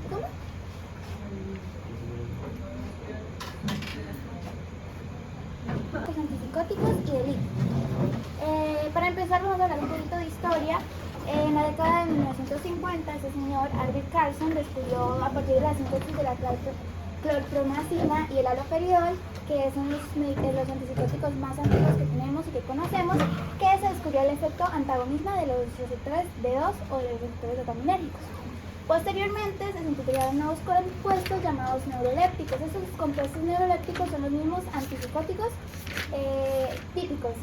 ¿Cómo? Los antipsicóticos y delito. Para empezar vamos a hablar un poquito de historia. En la década de 1950, ese señor Arvid Carlsson descubrió a partir de la síntesis de la clorpromazina y el haloperidol, que son los antipsicóticos más antiguos que tenemos y que conocemos, que se descubrió el efecto antagonismo de los receptores D2 o de los receptores dopaminérgicos. Posteriormente se sintetizaron nuevos compuestos llamados neurolépticos. Estos compuestos neurolépticos son los mismos antipsicóticos típicos.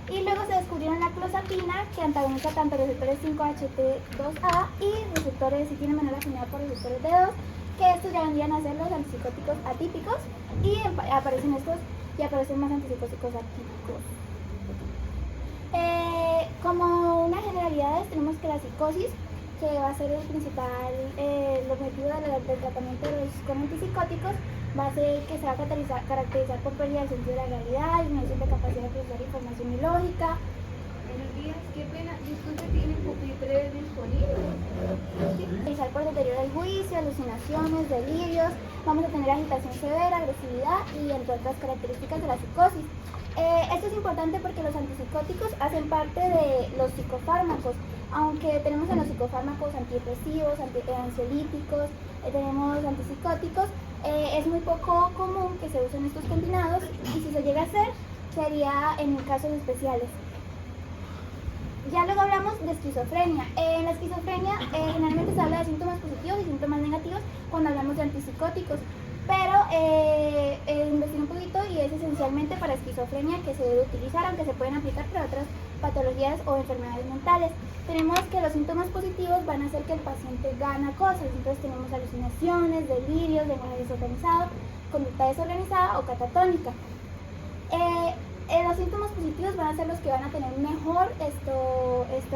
Y luego se descubrieron la clozapina, que antagoniza tanto receptores 5-HT2A y receptores, y tiene menor afinidad por receptores D2, que estos ya vendrían a ser los antipsicóticos atípicos, y aparecen estos y aparecen más antipsicóticos atípicos. Como unas generalidades tenemos que la psicosis, que va a ser el principal el objetivo del tratamiento de los con antipsicóticos, va a ser que se va a caracterizar por pérdida del sentido de la realidad, disminución de capacidad de procesar información ilógica. Buenos días, qué pena, disculpe, ¿tiene pupitres disponibles? Realizar por deterioro del juicio, alucinaciones, delirios, vamos a tener agitación severa, agresividad y entre otras características de la psicosis. Esto es importante porque los antipsicóticos hacen parte de los psicofármacos, aunque tenemos en los psicofármacos antidepresivos, ansiolíticos, tenemos antipsicóticos, es muy poco común que se usen estos combinados, y si se llega a hacer, sería en casos especiales. Ya luego hablamos de esquizofrenia. En la esquizofrenia generalmente se habla de síntomas positivos y síntomas negativos cuando hablamos de antipsicóticos, pero investigué un poquito y es esencialmente para esquizofrenia que se debe utilizar, aunque se pueden aplicar para otras patologías o enfermedades mentales. Tenemos que los síntomas positivos van a hacer que el paciente gana cosas, entonces tenemos alucinaciones, delirios, lenguaje desorganizado, conducta desorganizada o catatónica. Los síntomas positivos van a ser los que van a tener mejor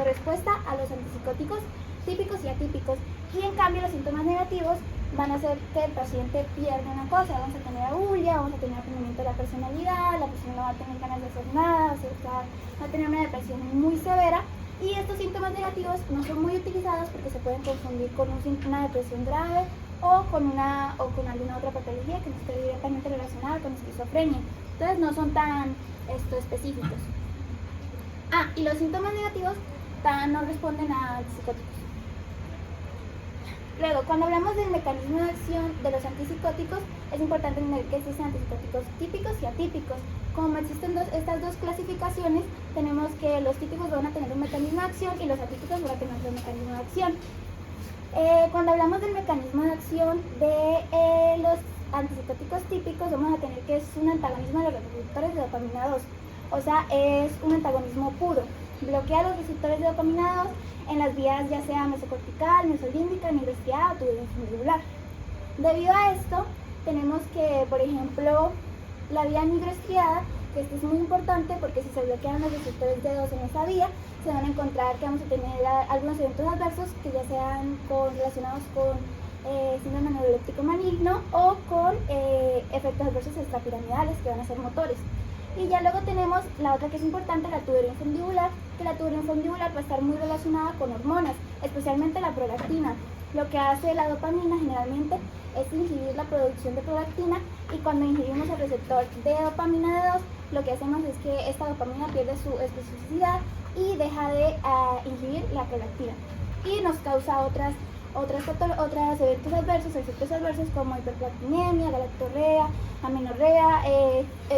respuesta a los antipsicóticos típicos y atípicos, y en cambio los síntomas negativos van a hacer que el paciente pierda una cosa. Vamos a tener abulia, vamos a tener aprimimiento de la personalidad, la persona no va a tener ganas de hacer nada, va a tener una depresión muy severa, y estos síntomas negativos no son muy utilizados porque se pueden confundir con una depresión grave o con alguna otra patología que no esté directamente relacionada con esquizofrenia. Entonces no son tan específicos. Y los síntomas negativos no responden a antipsicóticos. Luego, cuando hablamos del mecanismo de acción de los antipsicóticos, es importante entender que existen antipsicóticos típicos y atípicos. Como existen estas dos clasificaciones, tenemos que los típicos van a tener un mecanismo de acción y los atípicos van a tener otro mecanismo de acción. Cuando hablamos del mecanismo de acción de los antipsicóticos típicos, vamos a tener que es un antagonismo de los receptores de dopamina 2, o sea, es un antagonismo puro. Bloquea los receptores de dopamina 2 en las vías ya sea mesocortical, mesolímbica, nigrostriada o tuberofundibular. Debido a esto, tenemos que, por ejemplo, la vía nigrostriada, que esto es muy importante porque si se bloquean los receptores D2 en esa vía, se van a encontrar que vamos a tener algunos eventos adversos que ya sean relacionados con síndrome neuroléptico maligno o con efectos adversos extrapiramidales que van a ser motores. Y ya luego tenemos la otra que es importante, la tuberosidad fundibular, que la tuberosidad fundibular va a estar muy relacionada con hormonas, especialmente la prolactina. Lo que hace la dopamina generalmente es inhibir la producción de prolactina, y cuando inhibimos el receptor de dopamina D2, lo que hacemos es que esta dopamina pierde su especificidad y deja de inhibir la prolactina. Y nos causa otros eventos adversos, efectos adversos como hiperprolactinemia, galactorrea, amenorrea,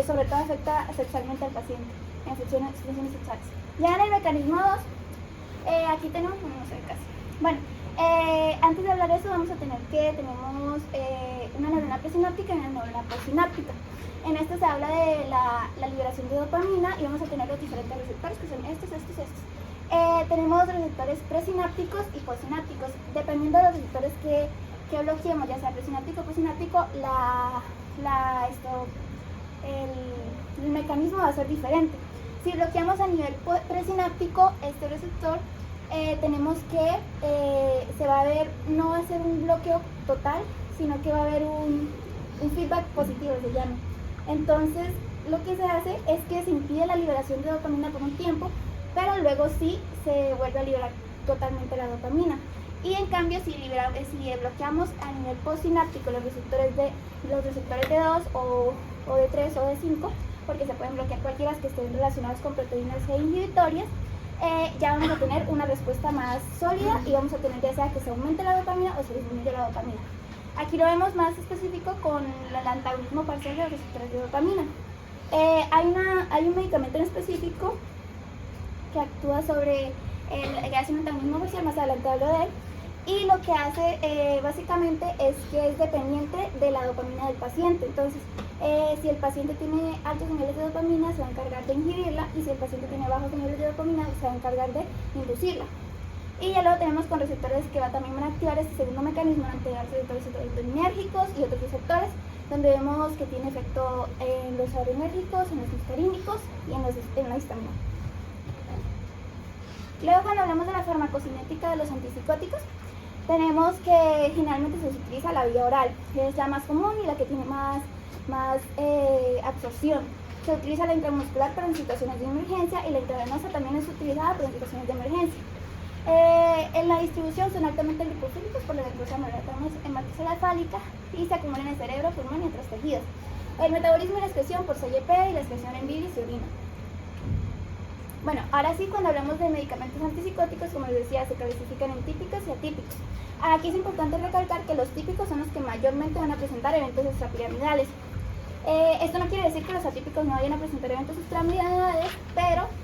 sobre todo afecta sexualmente al paciente, infecciones sexuales. Ya en el mecanismo 2, aquí tenemos, no sé casi. Bueno, antes de hablar de eso vamos a tener que tenemos una neurona presináptica y una neurona postsináptica. En esto se habla de la liberación de dopamina y vamos a tener los diferentes receptores que son estos. Tenemos receptores presinápticos y postsinápticos. Dependiendo de los receptores que bloqueemos, ya sea presináptico o postsináptico, el mecanismo va a ser diferente. Si bloqueamos a nivel presináptico este receptor, tenemos que se va a ver, no va a ser un bloqueo total, sino que va a haber un feedback positivo, se llama. Entonces, lo que se hace es que se impide la liberación de dopamina por un tiempo, pero luego sí se vuelve a liberar totalmente la dopamina. Y en cambio, si bloqueamos a nivel postsináptico los receptores de 2 o de 3 o de 5, porque se pueden bloquear cualquiera que estén relacionados con proteínas e inhibitorias, ya vamos a tener una respuesta más sólida y vamos a tener ya sea que se aumente la dopamina o se disminuye la dopamina. Aquí lo vemos más específico con el antagonismo parcial de los receptores de dopamina. Hay un medicamento en específico que actúa sobre que hace un antagonismo parcial, más adelante hablo de él, y lo que hace básicamente es que es dependiente de la dopamina del paciente. Entonces, si el paciente tiene altos niveles de dopamina, se va a encargar de inhibirla, y si el paciente tiene bajos niveles de dopamina, se va a encargar de inducirla. Y ya luego tenemos con receptores que también van a activar este segundo mecanismo, van a activar receptores dopaminérgicos y otros receptores, donde vemos que tiene efecto en los adrenérgicos, en los muscarínicos y en la histamina. Luego, cuando hablamos de la farmacocinética de los antipsicóticos, tenemos que generalmente se utiliza la vía oral, que es la más común y la que tiene más absorción. Se utiliza la intramuscular para en situaciones de emergencia y la intravenosa también es utilizada para en situaciones de emergencia. En la distribución son altamente lipofílicos por la glucosa en matriz encefálica y se acumulan en el cerebro, pulmón y otros tejidos. El metabolismo y la excreción por CYP y la excreción en bilis y orina. Bueno, ahora sí, cuando hablamos de medicamentos antipsicóticos, como les decía, se clasifican en típicos y atípicos. Aquí es importante recalcar que los típicos son los que mayormente van a presentar eventos extrapiramidales. Esto no quiere decir que los atípicos no vayan a presentar eventos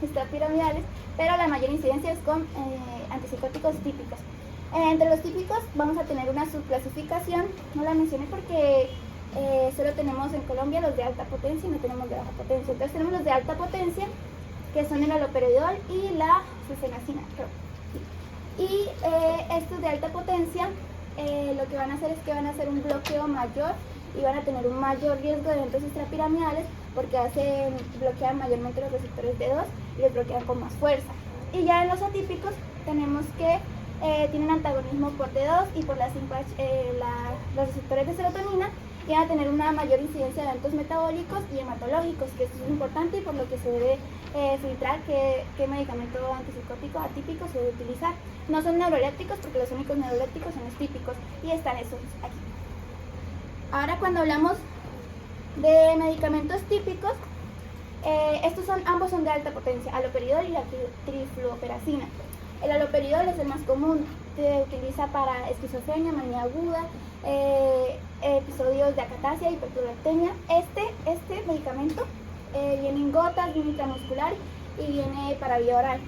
extrapiramidales, pero la mayor incidencia es con antipsicóticos típicos. Entre los típicos vamos a tener una subclasificación, no la mencioné porque solo tenemos en Colombia los de alta potencia y no tenemos de baja potencia. Entonces tenemos los de alta potencia, que son el haloperidol y la sulfenacina, creo. Y estos de alta potencia lo que van a hacer es que van a hacer un bloqueo mayor y van a tener un mayor riesgo de eventos extrapiramidales porque bloquean mayormente los receptores D2 y los bloquean con más fuerza. Y ya en los atípicos tenemos que tienen antagonismo por D2 y por los receptores de serotonina, y van a tener una mayor incidencia de eventos metabólicos y hematológicos, que esto es importante y por lo que se debe filtrar qué medicamento antipsicótico atípico se debe utilizar. No son neurolépticos porque los únicos neurolépticos son los típicos y están esos aquí. Ahora, cuando hablamos de medicamentos típicos, estos ambos son de alta potencia, haloperidol y la trifluoperacina. El haloperidol es el más común, se utiliza para esquizofrenia, manía aguda, episodios de acatasia y hiperprolactemia. Este medicamento viene en gotas, viene intramuscular y viene para vía oral.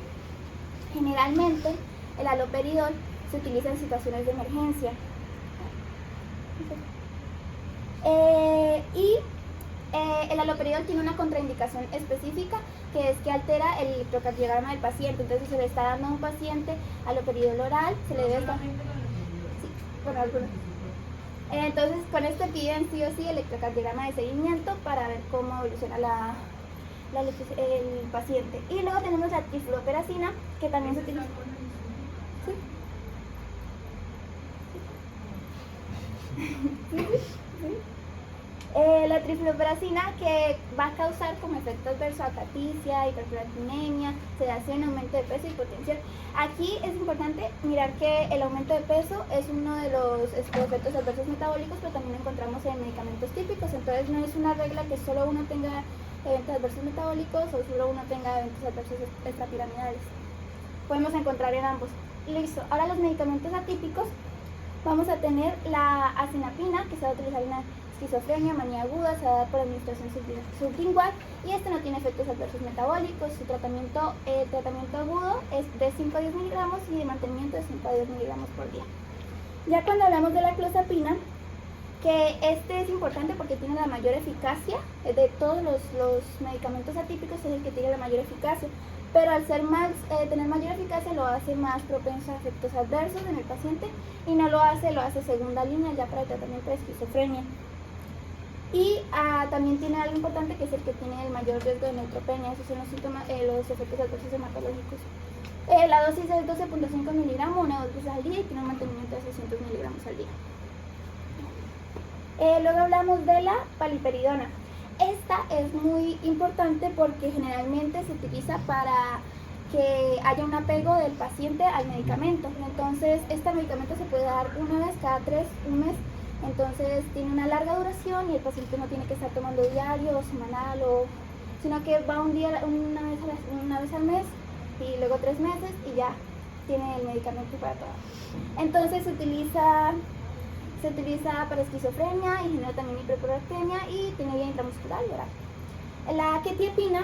Generalmente el haloperidol se utiliza en situaciones de emergencia. El haloperidol tiene una contraindicación específica, que es que altera el electrocardiograma del paciente. Entonces, se le está dando a un paciente haloperidol oral, se le debe estar... Sí, bueno, algunos. Entonces, con esto piden sí o sí electrocardiograma de seguimiento para ver cómo evoluciona el paciente. Y luego tenemos la trifluoperacina, que también se utiliza... ¿Sí? La trifluoperacina, que va a causar como efecto adverso acaticia, hiperprolactinemia, sedación, aumento de peso y hipotensión. Aquí es importante mirar que el aumento de peso es uno de los efectos adversos metabólicos, pero también lo encontramos en medicamentos típicos. Entonces no es una regla que solo uno tenga eventos adversos metabólicos o solo uno tenga eventos adversos extrapiramidales. Podemos encontrar en ambos. Listo. Ahora, los medicamentos atípicos, vamos a tener la acinapina, que se va a utilizar en la esquizofrenia, manía aguda, se va a dar por administración sublingual y este no tiene efectos adversos metabólicos. Su tratamiento agudo es de 5 a 10 miligramos y de mantenimiento de 5 a 10 miligramos por día. Ya cuando hablamos de la clozapina, que este es importante porque tiene la mayor eficacia de todos los medicamentos atípicos, es el que tiene la mayor eficacia, pero al tener mayor eficacia lo hace más propenso a efectos adversos en el paciente y no lo hace segunda línea ya para el tratamiento de esquizofrenia. Y también tiene algo importante, que es el que tiene el mayor riesgo de neutropenia. Esos son los síntomas, los efectos adversos hematológicos. La dosis es 12.5 miligramos, una o dos veces al día, y tiene un mantenimiento de 600 miligramos al día. Luego hablamos de la paliperidona. Esta es muy importante porque generalmente se utiliza para que haya un apego del paciente al medicamento. Entonces, este medicamento se puede dar una vez cada un mes. Entonces, tiene una larga duración y el paciente no tiene que estar tomando diario o semanal, sino que va una vez al mes y luego 3 meses y ya tiene el medicamento para todo. Entonces, se utiliza para esquizofrenia y genera también hiperprolactemia y tiene vía intramuscular y oral. La quetiapina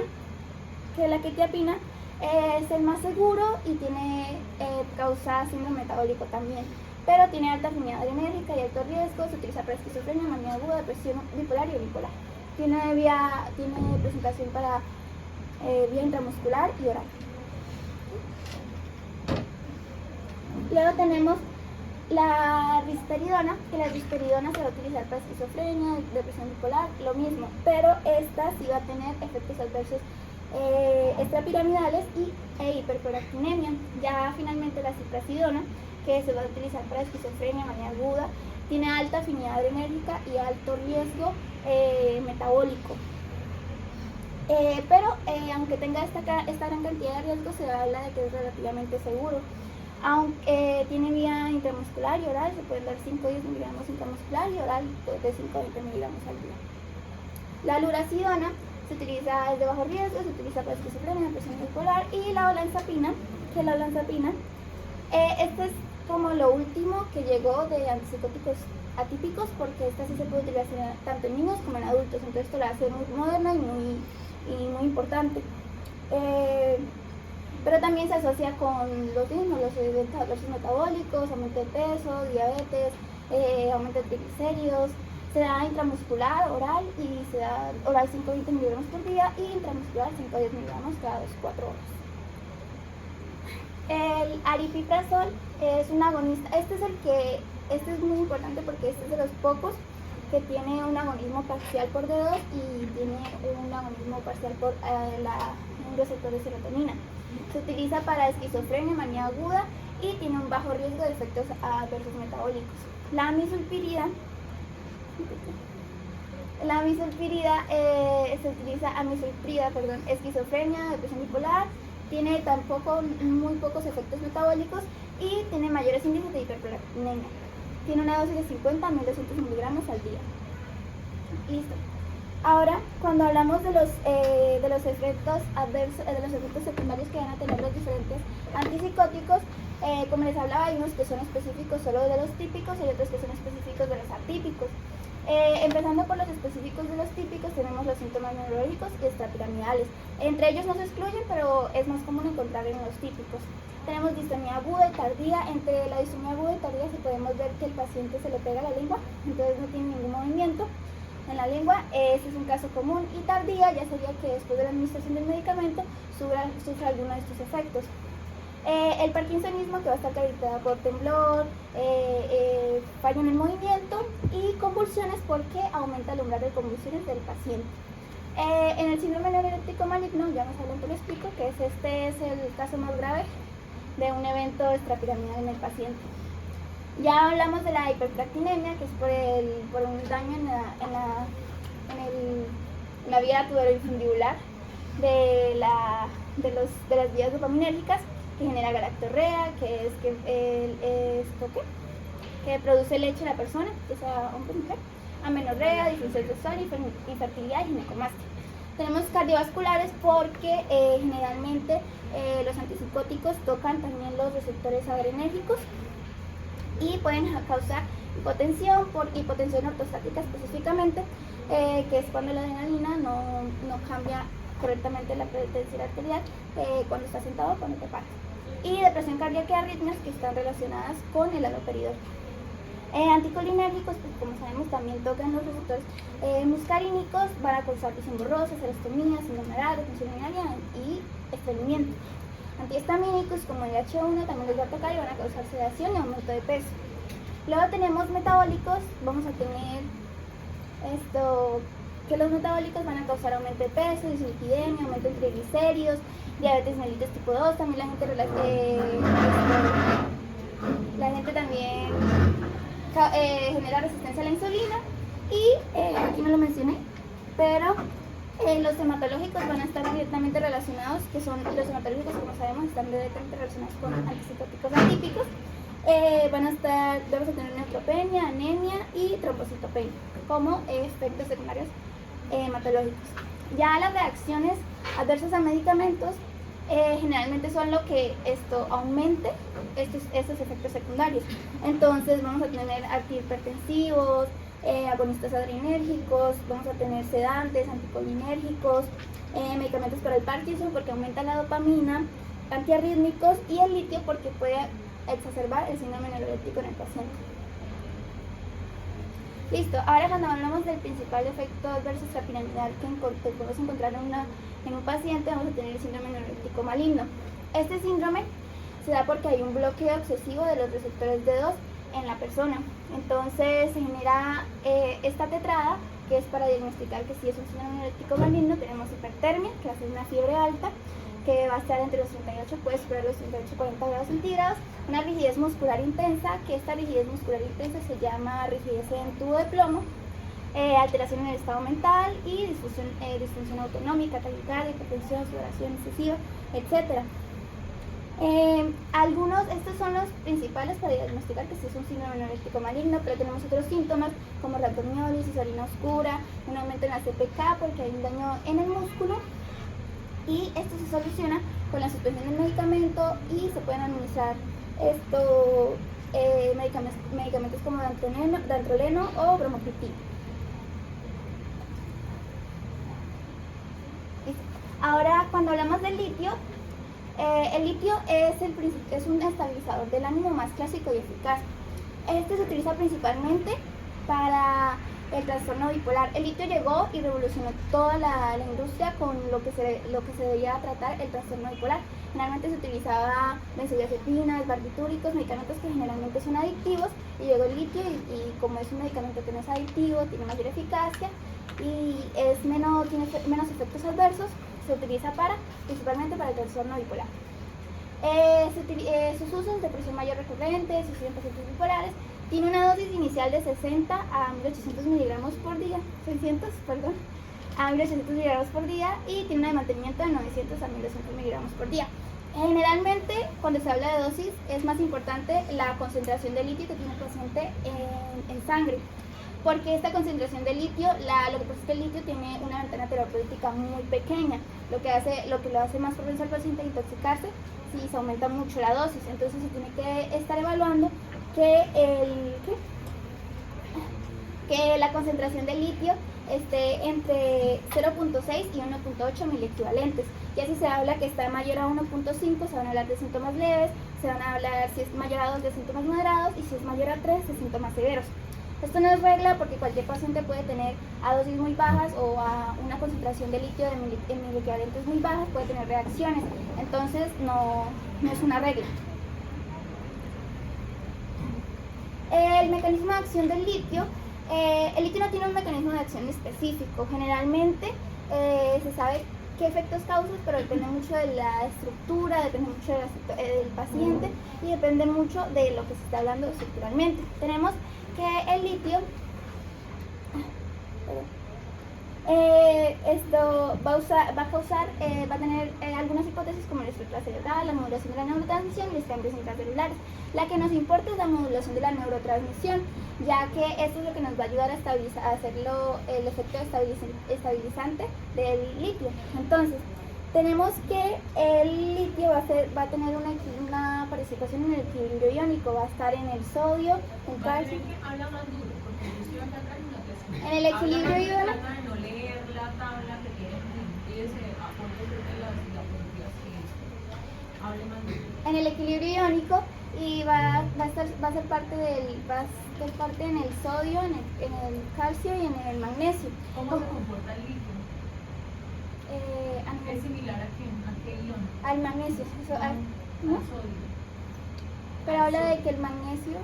es el más seguro y causa síndrome metabólico también, pero tiene alta afinidad adrenérgica y alto riesgo. Se utiliza para esquizofrenia, manía aguda, depresión bipolar y unipolar. Tiene presentación para vía intramuscular y oral. Luego tenemos la risperidona, que la risperidona se va a utilizar para esquizofrenia, depresión bipolar, lo mismo, pero esta sí va a tener efectos adversos extrapiramidales e hiperprolactinemia. Ya finalmente la ciprasidona, que se va a utilizar para esquizofrenia, manía aguda, tiene alta afinidad adrenérgica y alto riesgo metabólico. Pero aunque tenga esta gran cantidad de riesgo, se habla de que es relativamente seguro. Aunque tiene vía intramuscular y oral, se pueden dar 5 o 10 miligramos intramuscular y oral de 5 a 20 miligramos al día. La lurasidona es de bajo riesgo, se utiliza para esquizofrenia, depresión bipolar, y la olanzapina, este es como lo último que llegó de antipsicóticos atípicos, porque esta sí se puede utilizar tanto en niños como en adultos, entonces esto la hace muy moderna y muy importante. Pero también se asocia con los eventos metabólicos, aumento de peso, diabetes, aumento de triglicéridos. Se da intramuscular, oral, y se da oral 5 a 20 miligramos por día y intramuscular 5 a 10 miligramos cada 2-4 horas. El aripiprazol es un agonista. Este es muy importante porque este es de los pocos que tiene un agonismo parcial por D2 y tiene un agonismo parcial por un receptor de serotonina. Se utiliza para esquizofrenia, manía aguda y tiene un bajo riesgo de efectos adversos metabólicos. La amisulpirida se utiliza esquizofrenia, depresión bipolar, tiene muy pocos efectos metabólicos y tiene mayores índices de hiperprolactinemia. Tiene una dosis de 50 a 1200 miligramos al día. Listo. Ahora, cuando hablamos de los efectos adversos, de los efectos secundarios que van a tener los diferentes antipsicóticos, como les hablaba, hay unos que son específicos solo de los típicos y otros que son específicos de los atípicos. Empezando por los específicos de los típicos, tenemos los síntomas neurológicos y extrapiramidales. Entre ellos no se excluyen, pero es más común encontrar en los típicos. Tenemos distonía aguda y tardía. Entre la distonía aguda y tardía sí podemos ver que el paciente se le pega la lengua, entonces no tiene ningún movimiento en la lengua. Ese es un caso común. Y tardía ya sería que después de la administración del medicamento sufra alguno de estos efectos. El parkinsonismo, que va a estar caracterizado por temblor, fallo en el movimiento y convulsiones, porque aumenta el umbral de convulsiones del paciente. En el síndrome neuroléptico maligno, ya más adelante lo explico, que este es el caso más grave de un evento extrapiramidal en el paciente. Ya hablamos de la hiperprolactinemia, que es por un daño en la vía tuberoinfundibular de las vías dopaminérgicas, que genera galactorrea, que produce leche en la persona, que sea hombre o mujer, amenorrea, disfunción sexual, infertilidad y ginecomastia. Tenemos cardiovasculares porque generalmente los antipsicóticos tocan también los receptores adrenérgicos y pueden causar hipotensión, por hipotensión ortostática específicamente, que es cuando la adrenalina no cambia correctamente la tensión arterial cuando estás sentado o cuando te paras. Y depresión cardíaca y arritmias, que están relacionadas con el haloperidol. Anticolinérgicos, pues como sabemos, también tocan los receptores muscarínicos, van a causar visión borrosa, serostomía, síndrome de función urinaria y estreñimiento. Antihistamínicos, como el H1, también les va a tocar y van a causar sedación y aumento de peso. Luego tenemos metabólicos, vamos a tener que los metabólicos van a causar aumento de peso, dislipidemia, aumento de triglicéridos, diabetes mellitus tipo 2, también la gente también genera resistencia a la insulina y aquí no lo mencioné, pero Los hematológicos van a estar directamente relacionados, que son los hematológicos, como sabemos, están directamente relacionados con antipsicóticos atípicos. Vamos a tener neutropenia, anemia y trombocitopenia como efectos secundarios hematológicos. Ya las reacciones adversas a medicamentos generalmente son lo que esto aumente estos efectos secundarios. Entonces vamos a tener antihipertensivos, agonistas adrenérgicos, vamos a tener sedantes, anticolinérgicos, medicamentos para el Parkinson porque aumenta la dopamina, antiarrítmicos, y el litio porque puede exacerbar el síndrome neuroléptico en el paciente. Listo, ahora cuando hablamos del principal efecto adverso extrapiramidal que podemos encontrar en un paciente, vamos a tener el síndrome neuroléptico maligno. Este síndrome se da porque hay un bloqueo excesivo de los receptores D2 en la persona. Entonces se genera esta tetrada, que es para diagnosticar que si es un síndrome neuroléptico maligno. Tenemos hipertermia, que va a ser una fiebre alta, que va a estar entre los 38, puede superar los 38-40 grados centígrados, una rigidez muscular intensa, que esta rigidez muscular intensa se llama rigidez en tubo de plomo, alteración en el estado mental y disfunción autonómica, taquicardia, hipertensión, sudoración excesiva, etc. Estos son los principales para diagnosticar que si es un síndrome neuroléptico maligno, pero tenemos otros síntomas como rhabdomiólisis, orina oscura, un aumento en la CPK porque hay un daño en el músculo, y esto se soluciona con la suspensión del medicamento y se pueden administrar medicamentos como dantroleno o bromocriptina. Ahora, cuando hablamos del litio, el litio es un estabilizador del ánimo más clásico y eficaz. Este se utiliza principalmente para el trastorno bipolar. El litio llegó y revolucionó toda la industria con lo que se debía tratar el trastorno bipolar. Generalmente se utilizaba benzodiazepinas, barbitúricos, medicamentos que generalmente son adictivos, y llegó el litio y como es un medicamento que no es adictivo, tiene mayor eficacia y tiene menos efectos adversos, se utiliza principalmente para el trastorno bipolar. Sus usos: depresión mayor recurrente, suicidio en pacientes bipolares. Tiene una dosis inicial de 60 a 1800 miligramos por día, a 1800 miligramos por día, y tiene una de mantenimiento de 900 a 1200 miligramos por día. Generalmente, cuando se habla de dosis, es más importante la concentración de litio que tiene el paciente en sangre, porque esta concentración de litio, lo que pasa es que el litio tiene una ventana terapéutica muy pequeña, lo que lo hace más propenso al paciente a intoxicarse si se aumenta mucho la dosis. Entonces se tiene que estar evaluando que la concentración de litio esté entre 0.6 y 1.8 miliequivalentes. Y así se habla que está mayor a 1.5, se van a hablar de síntomas leves, se van a hablar, si es mayor a 2, de síntomas moderados, y si es mayor a 3, de síntomas severos. Esto no es regla porque cualquier paciente puede tener a dosis muy bajas o a una concentración de litio en miliequivalentes muy bajas, puede tener reacciones. Entonces no es una regla. El mecanismo de acción del litio. El litio no tiene un mecanismo de acción específico. Generalmente se sabe qué efectos causa, pero depende mucho de la estructura, depende mucho del paciente y depende mucho de lo que se está hablando estructuralmente. Tenemos que el litio va a tener algunas hipótesis como la estructura cerebral, la modulación de la neurotransmisión y los cambios intracelulares. La que nos importa es la modulación de la neurotransmisión, ya que esto es lo que nos va a ayudar a hacerlo el efecto estabilizante del litio. Entonces, tenemos que el litio va a tener una participación en el equilibrio iónico, va a estar en el sodio, en calcio. Habla más duro, porque yo estoy acá atrás y no te escucho. En el equilibrio iónico. Trata de no leer la tabla que tiene y ese aporte de las diapositivas que hable más duro. En el equilibrio iónico, y va a ser parte en el sodio, en el calcio y en el magnesio. ¿Cómo se comporta el litio? ¿Es similar a qué ion? Al magnesio, ¿no? Al sodio. Pero habla de que el magnesio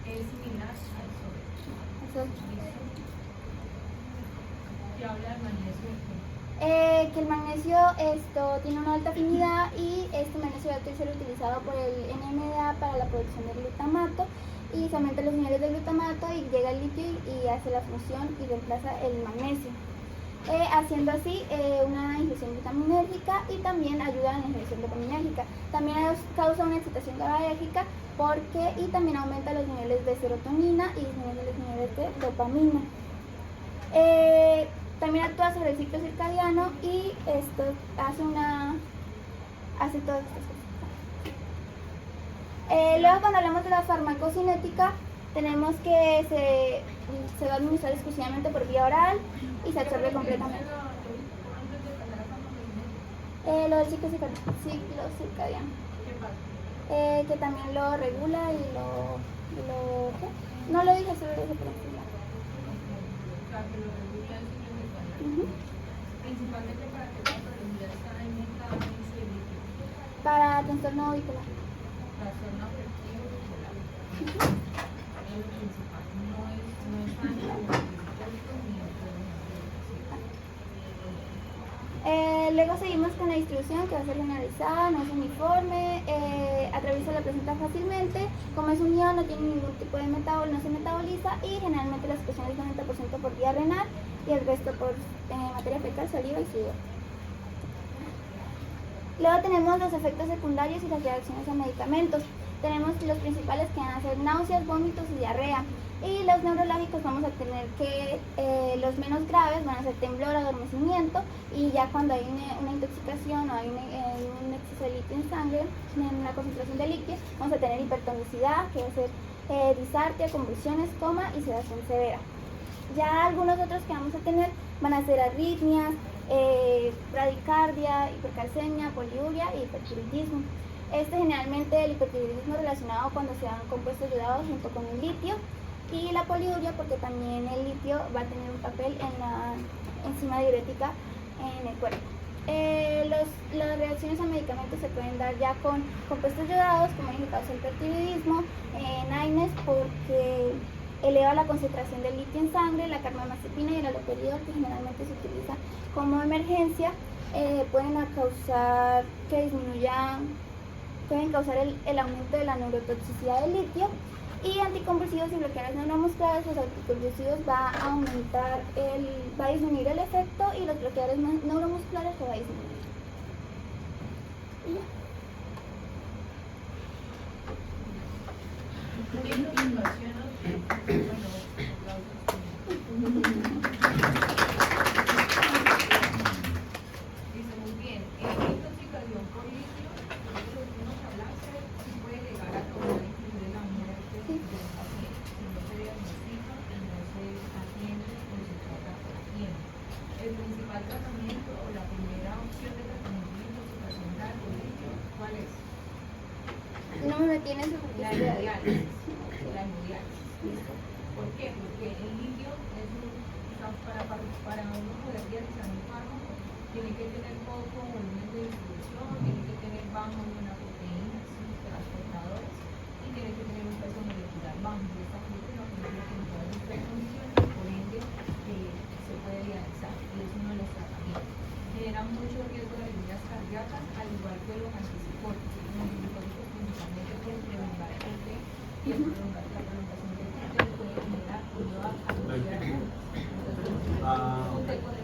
Es similar al sodio. Y habla del magnesio. Que el magnesio tiene una alta afinidad, y este magnesio va a ser utilizado por el NMDA para la producción del glutamato, y se aumentan los niveles de glutamato y llega el litio y hace la función y reemplaza el magnesio. haciendo así una ingestión vitamínérgica y también ayuda en la ingestión dopaminérgica. También causa una excitación GABAérgica y también aumenta los niveles de serotonina y disminuye los niveles de dopamina. También actúa sobre el ciclo circadiano y esto hace todas estas cosas. Luego, cuando hablamos de la farmacocinética, tenemos que se va a administrar exclusivamente por vía oral y se absorbe completamente. Lo del ciclo circadiano. Que también lo regula y ¿qué? No lo dije sobre eso, pero sí. Principalmente para que la patología está aumentada en su líquido. Para trastorno bipolar. Trastorno afectivo bipolar. Es lo principal. No es tanto como el psicológico ni el Luego seguimos con la distribución, que va a ser generalizada, no es uniforme, atraviesa la placenta fácilmente, como es un ion no tiene ningún tipo de no se metaboliza y generalmente la secreción es 90% por vía renal y el resto por materia fecal, saliva y sudor. Luego tenemos los efectos secundarios y las reacciones a medicamentos. Tenemos los principales que van a ser náuseas, vómitos y diarrea. Y los neurológicos vamos a tener que los menos graves van a ser temblor, adormecimiento y ya cuando hay una intoxicación o hay un exceso de litio en sangre, en una concentración de litio, vamos a tener hipertonicidad, que va a ser disartria, convulsiones, coma y sedación severa. Ya algunos otros que vamos a tener van a ser arritmias, bradicardia, hipercalcemia, poliuria y hipertiroidismo. Generalmente el hipertiroidismo relacionado cuando se dan compuestos ayudados junto con el litio y la poliuria porque también el litio va a tener un papel en la enzima diurética en el cuerpo. Las reacciones a medicamentos se pueden dar ya con compuestos ayudados, como dije, causa el hipertiroidismo, NAINES porque eleva la concentración de litio en sangre, la carbamazepina y el haloperidol, que generalmente se utiliza como emergencia, pueden causar el aumento de la neurotoxicidad del litio. Y anticonvulsivos y bloqueadores neuromusculares, los anticonvulsivos va a disminuir el efecto y los bloqueadores neuromusculares lo va a disminuir. Dice muy bien, intoxicación por litio, lo que nos hablaste, sí puede llegar a causar inclusive la muerte de un paciente, si no se diagnostica y no se atiende o se trata a tiempo. El principal tratamiento o la primera opción de tratamiento de intoxicación por litio, ¿cuál es? No me metí en eso porque La hemodiálisis. La hemodiálisis. ¿Listo? ¿Por qué? Porque el litio es para uno poder realizar un fármaco, tiene que tener poco volumen de distribución, tiene que tener bajo una proteína, transportadores, y tiene que tener un peso molecular bajo. Y esta proteína tiene que todas estas condiciones, por ende, se puede realizar, y es uno de los tratamientos. Genera mucho riesgo de arritmias cardíacas, al igual que los antipsicóticos. Los antipsicóticos principalmente pueden prolongar el PT y la prolongación del PT puede generar ayuda a los